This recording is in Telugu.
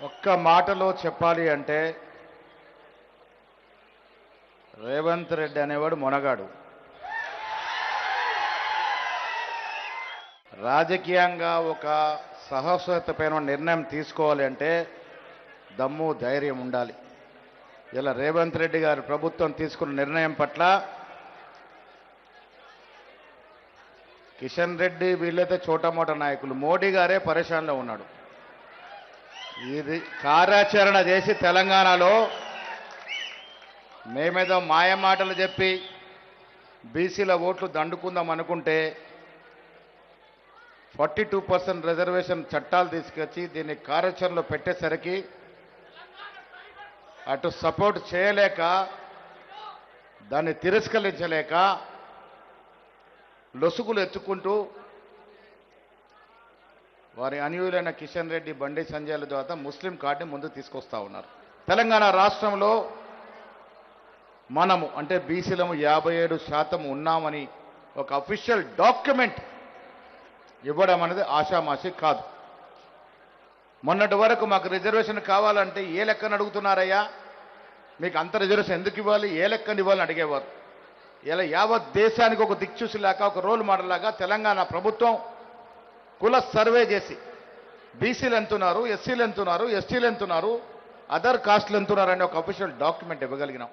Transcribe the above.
ఒక్క మాటలో చెప్పాలి అంటే రేవంత్ రెడ్డి అనేవాడు మొనగాడు. రాజకీయంగా ఒక సాహసోపేతమైన నిర్ణయం తీసుకోవాలి అంటే దమ్ము ధైర్యం ఉండాలి. ఇలా రేవంత్ రెడ్డి గారు ప్రభుత్వం తీసుకున్న నిర్ణయం పట్ల కిషన్ రెడ్డి వీళ్ళైతే చోటమోట నాయకులు, మోడీ గారే పరేషాన్లో ఉన్నాడు. ఇది కార్యాచరణ చేసి తెలంగాణలో మేమేదో మాయ మాటలు చెప్పి బీసీల ఓట్లు దండుకుందాం అనుకుంటే 42% రిజర్వేషన్ చట్టాలు తీసుకొచ్చి దీన్ని కార్యాచరణలో పెట్టేసరికి అటు సపోర్ట్ చేయలేక, దాన్ని తిరస్కరించలేక లొసుగులు ఎత్తుకుంటూ వారి అనుయులైన కిషన్ రెడ్డి, బండి సంజయ్ల ద్వారా ముస్లిం కార్డుని ముందుకు తీసుకొస్తా ఉన్నారు. తెలంగాణ రాష్ట్రంలో మనము అంటే బీసీలము 57% ఉన్నామని ఒక అఫీషియల్ డాక్యుమెంట్ ఇవ్వడం అనేది ఆషామాషి కాదు. మొన్నటి వరకు మాకు రిజర్వేషన్ కావాలంటే ఏ లెక్కన అడుగుతున్నారయ్యా, మీకు అంత రిజర్వేషన్ ఎందుకు ఇవ్వాలి, ఏ లెక్కన ఇవ్వాలని అడిగేవారు. ఇలా యావత్ దేశానికి ఒక దిక్చూసిలాగా, ఒక రోల్ మోడల్ లాగా తెలంగాణ ప్రభుత్వం కుల సర్వే చేసి బీసీలు ఎంతున్నారు, ఎస్సీలు ఎంతున్నారు, ఎస్టీలు ఎంతున్నారు, అదర్ కాస్ట్లు ఎంతున్నారు అనే ఒక అఫీషియల్ డాక్యుమెంట్ ఇవ్వగలిగినాం.